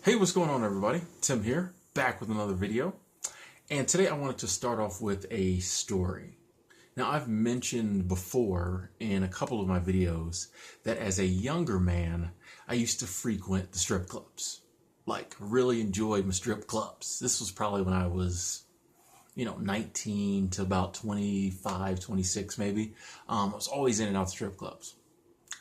Hey, what's going on, everybody? Tim here, back with another video. And today I wanted to start off with a story. Now, I've mentioned before in a couple of my videos that as a younger man, I used to frequent the strip clubs. Like, really enjoyed my strip clubs. This was probably when I was, 19 to about 25, 26 maybe. I was always in and out the strip clubs.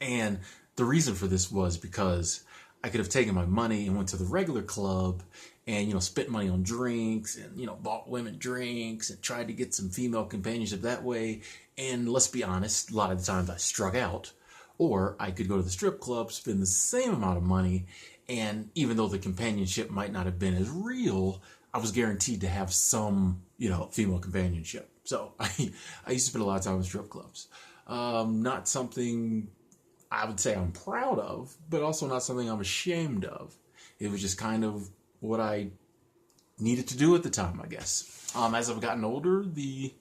And the reason for this was because I could have taken my money and went to the regular club and, spent money on drinks and, bought women drinks and tried to get some female companionship that way. And let's be honest, a lot of the times I struck out. Or I could go to the strip club, spend the same amount of money, and even though the companionship might not have been as real, I was guaranteed to have some, female companionship. So I used to spend a lot of time in strip clubs. Not something I would say I'm proud of, but also not something I'm ashamed of. It was just kind of what I needed to do at the time, I guess. As I've gotten older, the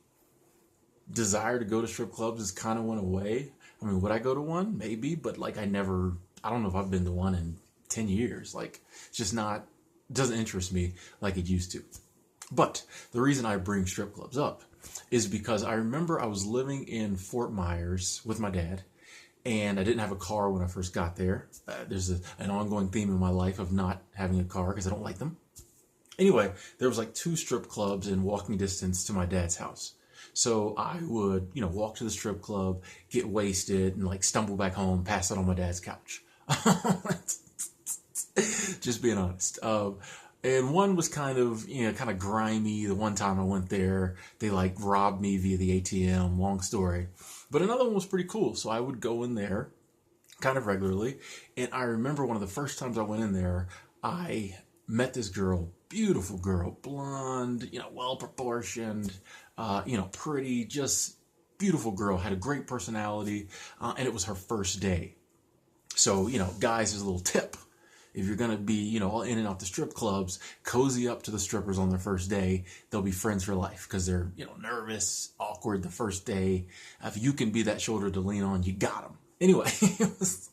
desire to go to strip clubs has kind of went away. I mean, would I go to one? Maybe, but I don't know if I've been to one in 10 years. It's just not, doesn't interest me like it used to. But the reason I bring strip clubs up is because I remember I was living in Fort Myers with my dad, and I didn't have a car when I first got there. There's an ongoing theme in my life of not having a car because I don't like them. Anyway, there was two strip clubs in walking distance to my dad's house. So I would, walk to the strip club, get wasted, and stumble back home, pass out on my dad's couch. Just being honest. And one was kind of grimy. The one time I went there, they robbed me via the ATM. Long story. But another one was pretty cool. So I would go in there kind of regularly. And I remember one of the first times I went in there, I met this girl, beautiful girl, blonde, well proportioned, pretty, just beautiful girl, had a great personality. And it was her first day. So, guys, there's a little tip. If you're going to be, all in and out the strip clubs, cozy up to the strippers on their first day. They'll be friends for life because they're, nervous, awkward the first day. If you can be that shoulder to lean on, you got them. Anyway, it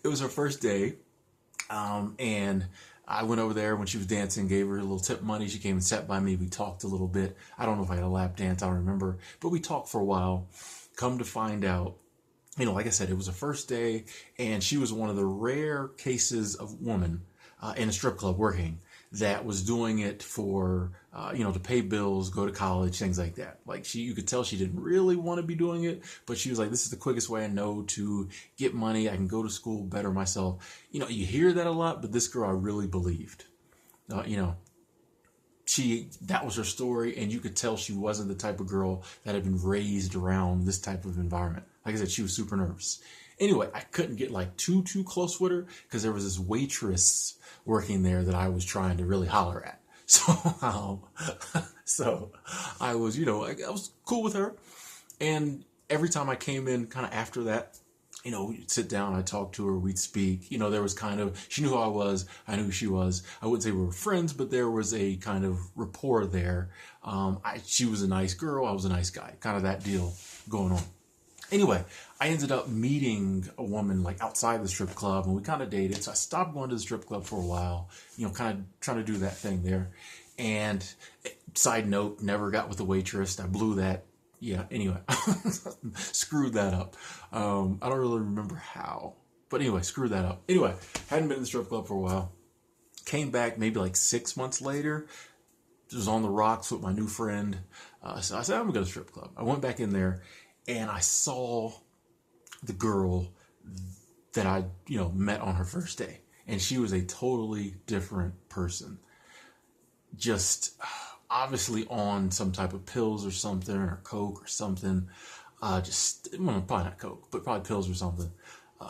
was her first day. And I went over there when she was dancing, gave her a little tip money. She came and sat by me. We talked a little bit. I don't know if I had a lap dance. I don't remember. But we talked for a while. Come to find out, like I said, it was a first day, and she was one of the rare cases of woman in a strip club working that was doing it for, to pay bills, go to college, things like that. You could tell she didn't really want to be doing it, but she was like, this is the quickest way I know to get money. I can go to school, better myself. You hear that a lot, but this girl I really believed. That was her story, and you could tell she wasn't the type of girl that had been raised around this type of environment. Like I said, she was super nervous. Anyway, I couldn't get too close with her because there was this waitress working there that I was trying to really holler at. So I was, I was cool with her. And every time I came in kind of after that, we'd sit down, I'd talk to her, we'd speak. There was she knew who I was, I knew who she was. I wouldn't say we were friends, but there was a kind of rapport there. She was a nice girl, I was a nice guy, kind of that deal going on. Anyway, I ended up meeting a woman outside the strip club, and we kind of dated. So I stopped going to the strip club for a while, kind of trying to do that thing there. And side note, never got with the waitress. I blew that. Yeah, anyway, screwed that up. I don't really remember how, but anyway, screwed that up. Anyway, hadn't been in the strip club for a while. Came back maybe 6 months later. Was on the rocks with my new friend. So I said, I'm gonna go to the strip club. I went back in there, and I saw the girl that I, met on her first day. And she was a totally different person. Just obviously on some type of pills or something, or coke or something. Probably not coke, but probably pills or something.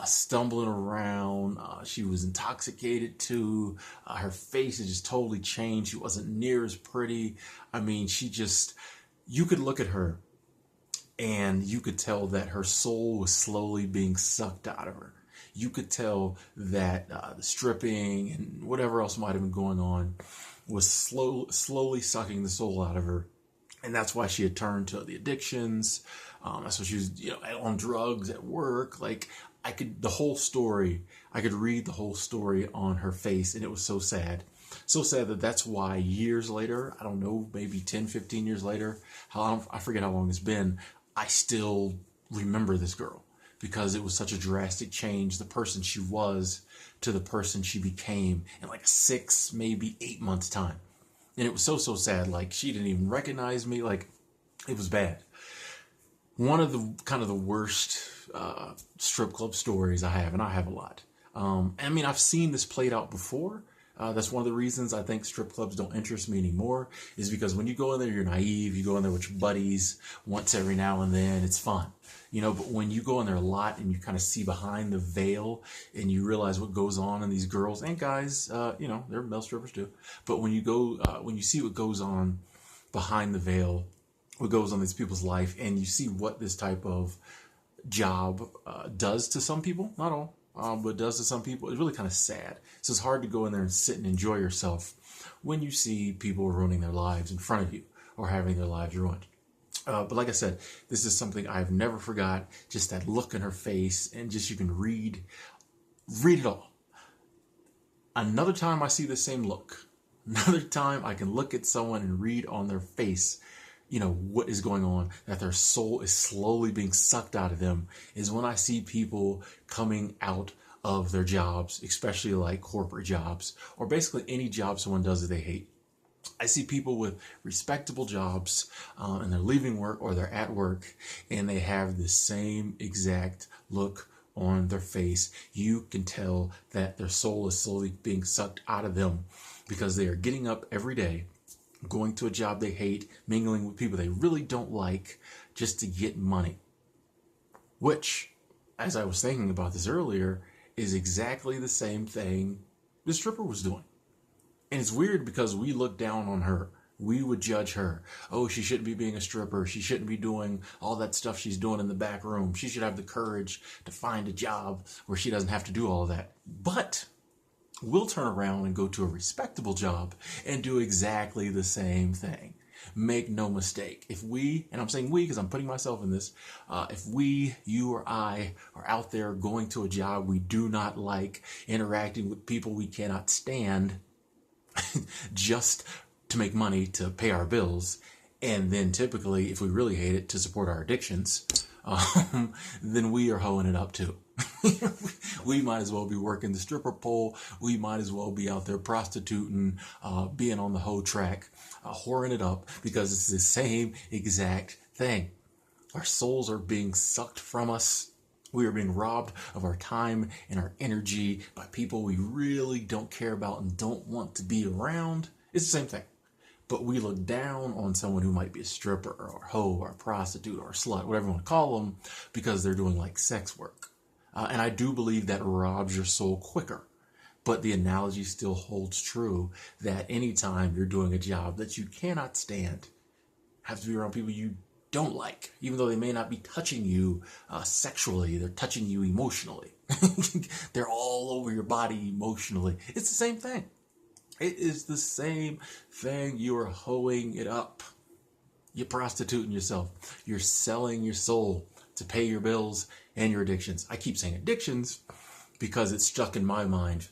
Stumbling around. She was intoxicated too. Her face had just totally changed. She wasn't near as pretty. I mean, you could look at her and you could tell that her soul was slowly being sucked out of her. You could tell that the stripping and whatever else might have been going on was slowly sucking the soul out of her. And that's why she had turned to the addictions. That's why she was, on drugs at work. the whole story, I could read the whole story on her face, and it was so sad. So sad that that's why years later, I don't know, maybe 10, 15 years later, I forget how long it's been, I still remember this girl because it was such a drastic change, the person she was to the person she became in like 6, maybe 8 months time. And it was so sad. Like, she didn't even recognize me. Like, it was bad. One of the kind of the worst strip club stories I have, and I have a lot. I mean, I've seen this played out before. That's one of the reasons I think strip clubs don't interest me anymore, is because when you go in there, you're naive. You go in there with your buddies once every now and then. It's fun, you know, but when you go in there a lot and you kind of see behind the veil and you realize what goes on in these girls and guys, you know, they're male strippers too. But when you go, when you see what goes on behind the veil, what goes on these people's life, and you see what this type of job does to some people, not all, but does to some people, it's really kind of sad. So it's hard to go in there and sit and enjoy yourself when you see people ruining their lives in front of you or having their lives ruined. But like I said, this is something I've never forgot, just that look in her face, and just you can read it all. Another time I see the same look, another time I can look at someone and read on their face, you know, what is going on, that their soul is slowly being sucked out of them, is when I see people coming out of their jobs, especially like corporate jobs, or basically any job someone does that they hate. I see people with respectable jobs, and they're leaving work or they're at work, and they have the same exact look on their face. You can tell that their soul is slowly being sucked out of them because they are getting up every day, going to a job they hate, mingling with people they really don't like just to get money. Which, as I was thinking about this earlier, is exactly the same thing the stripper was doing. And it's weird because we look down on her. We would judge her. Oh, she shouldn't be being a stripper. She shouldn't be doing all that stuff she's doing in the back room. She should have the courage to find a job where she doesn't have to do all that. But we'll turn around and go to a respectable job and do exactly the same thing. Make no mistake. If we, and I'm saying we because I'm putting myself in this, if we, you or I, are out there going to a job we do not like, interacting with people we cannot stand, just to make money to pay our bills, and then typically, if we really hate it, to support our addictions, then we are hoeing it up too. We might as well be working the stripper pole. We might as well be out there prostituting, being on the hoe track, whoring it up, because it's the same exact thing. Our souls are being sucked from us. We are being robbed of our time and our energy by people we really don't care about and don't want to be around. It's the same thing. But we look down on someone who might be a stripper or a hoe or a prostitute or a slut, whatever you want to call them, because they're doing like sex work. And I do believe that robs your soul quicker. But the analogy still holds true that anytime you're doing a job that you cannot stand, have to be around people you don't like, even though they may not be touching you sexually, they're touching you emotionally. They're all over your body emotionally. It's the same thing. It is the same thing. You are hoeing it up. You're prostituting yourself. You're selling your soul to pay your bills and your addictions. I keep saying addictions because it's stuck in my mind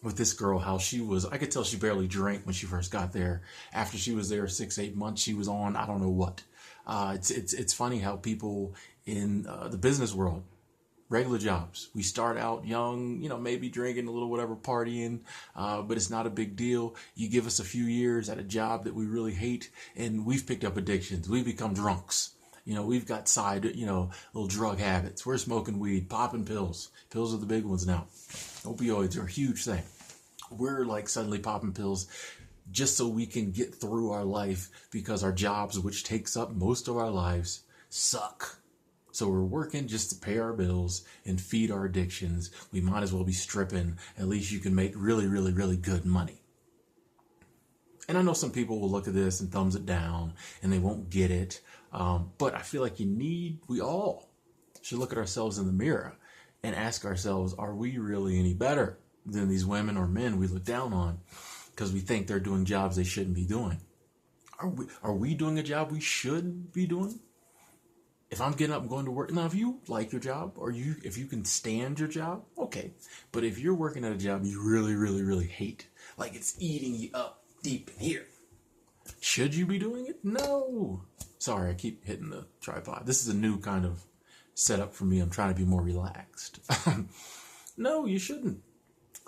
with this girl, how she was, I could tell she barely drank when she first got there. After she was there 6, 8 months, she was on, I don't know what. It's funny how people in the business world, regular jobs, we start out young, you know, maybe drinking a little whatever, partying, but it's not a big deal. You give us a few years at a job that we really hate, and we've picked up addictions. We've become drunks. You know, we've got side, you know, little drug habits. We're smoking weed, popping pills. Pills are the big ones now. Opioids are a huge thing. We're like suddenly popping pills just so we can get through our life because our jobs, which takes up most of our lives, suck. So we're working just to pay our bills and feed our addictions. We might as well be stripping. At least you can make really, really, really good money. And I know some people will look at this and thumbs it down and they won't get it. But I feel like we all should look at ourselves in the mirror and ask ourselves, are we really any better than these women or men we look down on because we think they're doing jobs they shouldn't be doing? Are we doing a job we should be doing? If I'm getting up and going to work, now if you like your job or if you can stand your job, okay. But if you're working at a job you really, really, really hate, like it's eating you up deep in here, should you be doing it? No. Sorry, I keep hitting the tripod. This is a new kind of setup for me. I'm trying to be more relaxed. No, you shouldn't.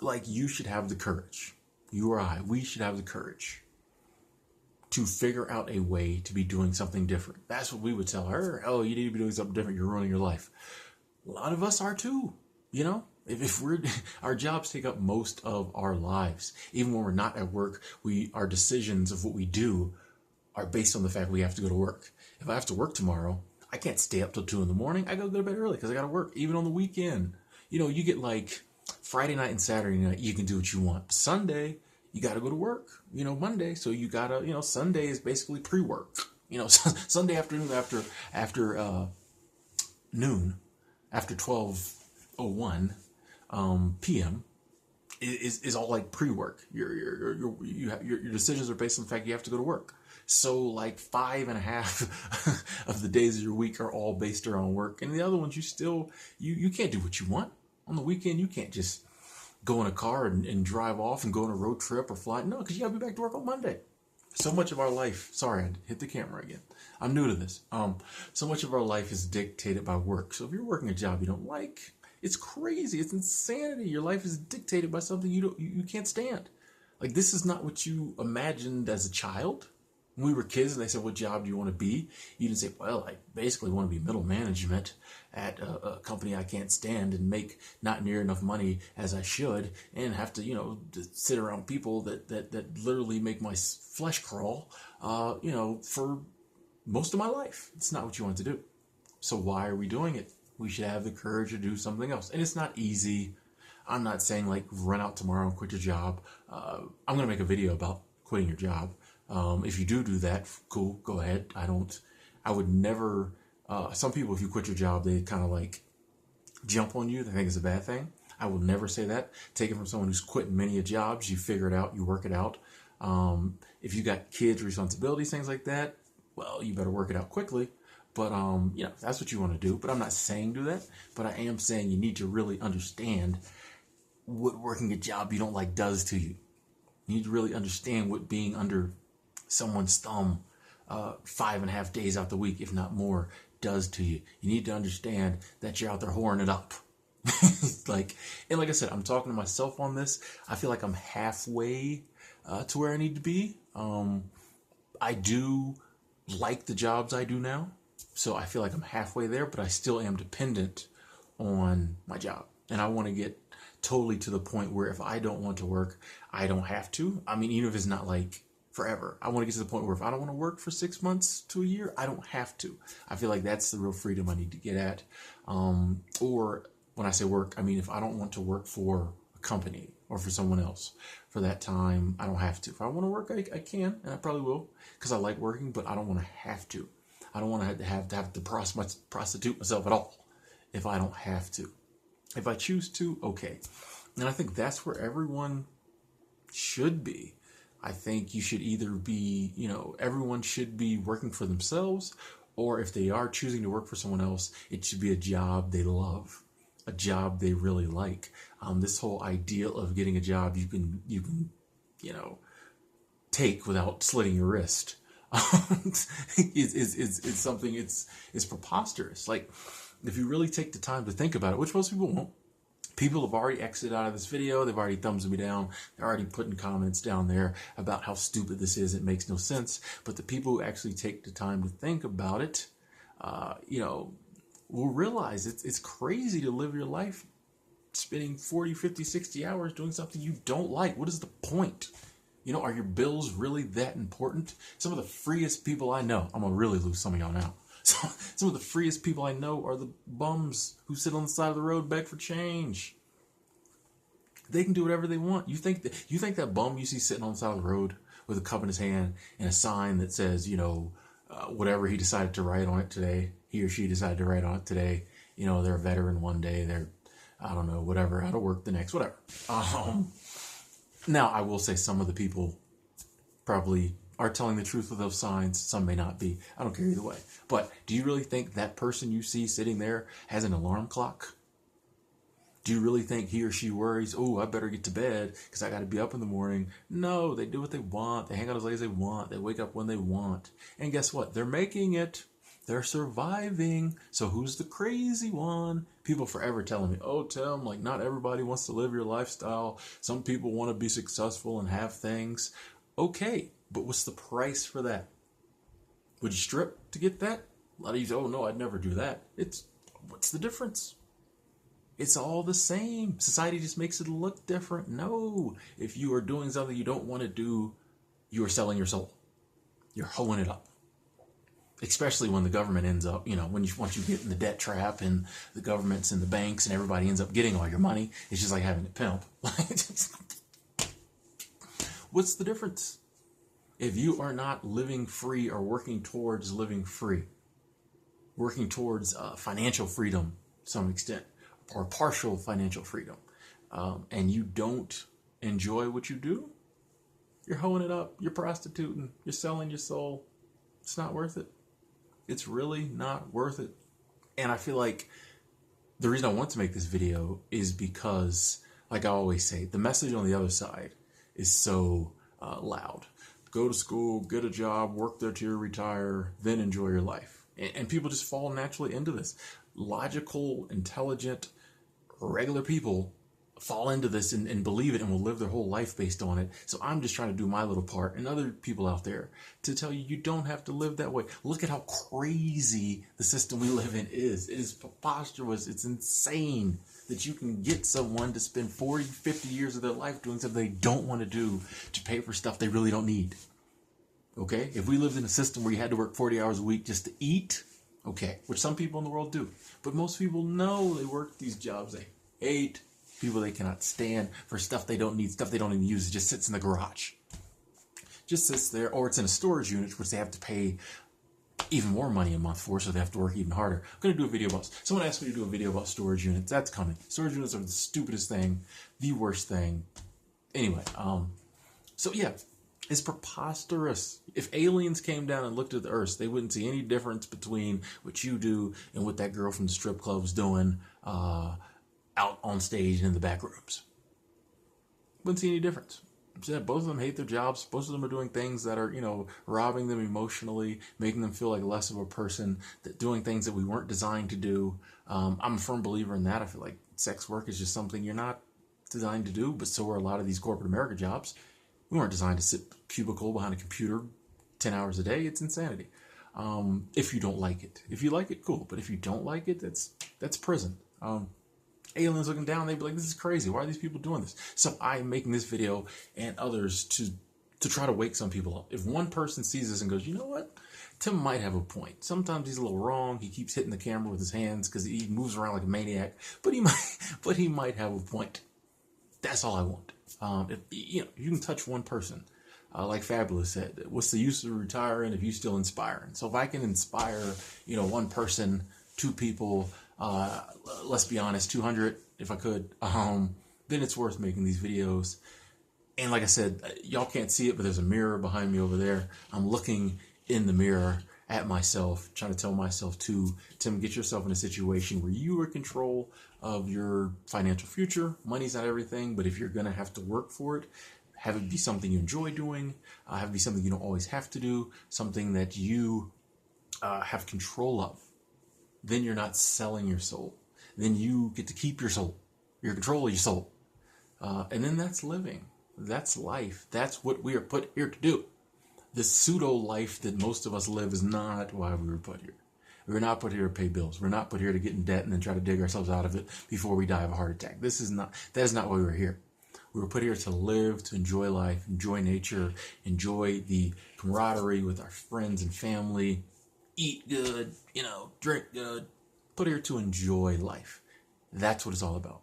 Like, you should have the courage. You or I, we should have the courage to figure out a way to be doing something different. That's what we would tell her. Oh, you need to be doing something different. You're ruining your life. A lot of us are too, you know? If we're, our jobs take up most of our lives. Even when we're not at work, our decisions of what we do are based on the fact we have to go to work. If I have to work tomorrow, I can't stay up till 2 a.m. I gotta go to bed early because I gotta work, even on the weekend. You know, you get like Friday night and Saturday night, you can do what you want. Sunday, you gotta go to work, you know, Monday. So you gotta, you know, Sunday is basically pre-work. You know, Sunday afternoon after noon, after 12:01 p.m. is all like pre-work. Your decisions are based on the fact you have to go to work. So like 5.5 of the days of your week are all based around work, and the other ones you can't do what you want on the weekend. You can't just go in a car and drive off and go on a road trip or fly. No, because you gotta be back to work on Monday. So much of our life, sorry, I hit the camera again. I'm new to this. So much of our life is dictated by work. So if you're working a job you don't like, it's crazy. It's insanity. Your life is dictated by something you can't stand. Like, this is not what you imagined as a child. When we were kids and they said, what job do you want to be? You didn't say, well, I basically want to be middle management at a company I can't stand and make not near enough money as I should and have to, you know, to sit around people that literally make my flesh crawl, you know, for most of my life. It's not what you want to do. So why are we doing it? We should have the courage to do something else. And it's not easy. I'm not saying like run out tomorrow and quit your job. I'm going to make a video about quitting your job. If you do that, cool, go ahead. I would never, some people, if you quit your job, they kind of like jump on you. They think it's a bad thing. I will never say that. Take it from someone who's quit many jobs. You figure it out, you work it out. If you got kids, responsibilities, things like that, well, you better work it out quickly. But, you know, if that's what you want to do. But I'm not saying do that. But I am saying you need to really understand what working a job you don't like does to you. You need to really understand what being under someone's thumb 5.5 days out the week, if not more, does to you. You need to understand that you're out there whoring it up. Like I said, I'm talking to myself on this. I feel like I'm halfway to where I need to be. I do like the jobs I do now. So I feel like I'm halfway there, but I still am dependent on my job. And I want to get totally to the point where if I don't want to work, I don't have to. I mean, even if it's not like forever, I want to get to the point where if I don't want to work for 6 months to a year, I don't have to. I feel like that's the real freedom I need to get at. Or when I say work, I mean, if I don't want to work for a company or for someone else for that time, I don't have to. If I want to work, I can, and I probably will because I like working, but I don't want to have to. I don't want to have to prostitute myself at all if I don't have to. If I choose to, okay. And I think that's where everyone should be. I think you should either be, you know, everyone should be working for themselves, or if they are choosing to work for someone else, it should be a job they love, a job they really like. This whole ideal of getting a job you can, you know, take without slitting your wrist. It's something, it's preposterous. Like, if you really take the time to think about it, which most people won't, people have already exited out of this video. They've already thumbs me down. They're already putting comments down there about how stupid this is. It makes no sense. But the people who actually take the time to think about it, you know, will realize it's crazy to live your life spending 40, 50, 60 hours doing something you don't like. What is the point? You know, are your bills really that important? Some of the freest people I know, I'm going to really lose some of y'all now. So, some of the freest people I know are the bums who sit on the side of the road, beg for change. They can do whatever they want. You think that bum you see sitting on the side of the road with a cup in his hand and a sign that says, you know, whatever he decided to write on it today, he or she decided to write on it today, you know, they're a veteran one day, they're, I don't know, whatever, out of work the next, whatever. Now, I will say some of the people probably are telling the truth with those signs. Some may not be. I don't care either way. But do you really think that person you see sitting there has an alarm clock? Do you really think he or she worries, oh, I better get to bed because I got to be up in the morning? No, they do what they want. They hang out as late as they want. They wake up when they want. And guess what? They're making it. They're surviving. So who's the crazy one? People forever telling me, oh, Tim, like not everybody wants to live your lifestyle. Some people want to be successful and have things. Okay, but what's the price for that? Would you strip to get that? A lot of you say, oh, no, I'd never do that. What's the difference? It's all the same. Society just makes it look different. No, if you are doing something you don't want to do, you are selling your soul. You're hoeing it up. Especially when the government ends up, once you get in the debt trap and the governments and the banks and everybody ends up getting all your money, it's just like having a pimp. What's the difference? If you are not living free or working towards living free, working towards financial freedom to some extent, or partial financial freedom, and you don't enjoy what you do, you're hoeing it up, you're prostituting, you're selling your soul. It's not worth it. It's really not worth it. And I feel like the reason I want to make this video is because, like I always say, the message on the other side is so loud. Go to school, get a job, work there till you retire, then enjoy your life. And people just fall naturally into this. Logical, intelligent, regular people fall into this and believe it and will live their whole life based on it. So I'm just trying to do my little part, and other people out there, to tell you don't have to live that way. Look at how crazy the system we live in is. It is preposterous. It's insane that you can get someone to spend 40, 50 years of their life doing something they don't want to do to pay for stuff they really don't need. Okay? If we lived in a system where you had to work 40 hours a week just to eat, okay, which some people in the world do. But most people know they work these jobs they hate, people they cannot stand, for stuff they don't need, stuff they don't even use. It just sits in the garage. Just sits there, or it's in a storage unit, which they have to pay even more money a month for, so they have to work even harder. I'm going to do a video about, someone asked me to do a video about storage units. That's coming. Storage units are the stupidest thing, the worst thing. Anyway, so yeah, it's preposterous. If aliens came down and looked at the earth, they wouldn't see any difference between what you do and what that girl from the strip club's doing out on stage and in the back rooms. Wouldn't see any difference. Both of them hate their jobs. Both of them are doing things that are, robbing them emotionally, making them feel like less of a person, that doing things that we weren't designed to do. I'm a firm believer in that. I feel like sex work is just something you're not designed to do, but so are a lot of these corporate America jobs. We weren't designed to sit cubicle behind a computer 10 hours a day. It's insanity. If you don't like it. If you like it, cool. But if you don't like it, that's prison. Aliens looking down, they'd be like, this is crazy. Why are these people doing this? So I'm making this video and others to try to wake some people up. If one person sees this and goes, you know what? Tim might have a point. Sometimes he's a little wrong. He keeps hitting the camera with his hands because he moves around like a maniac. But he might have a point. That's all I want. If you can touch one person, like Fabulous said, what's the use of retiring if you still inspiring? So if I can inspire, one person, two people, let's be honest, 200 if I could, then it's worth making these videos. And like I said, y'all can't see it, but there's a mirror behind me over there. I'm looking in the mirror at myself, trying to tell myself Tim, get yourself in a situation where you are in control of your financial future. Money's not everything, but if you're going to have to work for it, have it be something you enjoy doing, have it be something you don't always have to do, something that you have control of. Then you're not selling your soul. Then you get to keep your soul. You're in control of your soul. And then that's living. That's life. That's what we are put here to do. This pseudo life that most of us live is not why we were put here. We're not put here to pay bills. We're not put here to get in debt and then try to dig ourselves out of it before we die of a heart attack. That is not why we were here. We were put here to live, to enjoy life, enjoy nature, enjoy the camaraderie with our friends and family, eat good, drink good. Put here to enjoy life. That's what it's all about.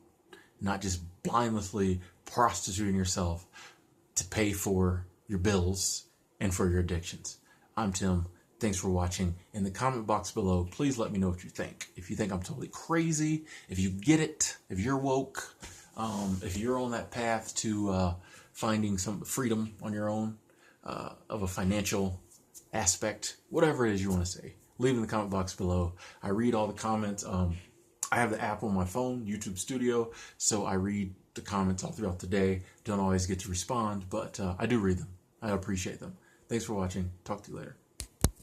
Not just blindlessly prostituting yourself to pay for your bills and for your addictions. I'm Tim. Thanks for watching. In the comment box below, please let me know what you think. If you think I'm totally crazy, if you get it, if you're woke, if you're on that path to finding some freedom on your own, of a financial aspect, whatever it is you want to say. Leave in the comment box below. I read all the comments. I have the app on my phone, YouTube Studio, so I read the comments all throughout the day. Don't always get to respond, but I do read them. I appreciate them. Thanks for watching. Talk to you later.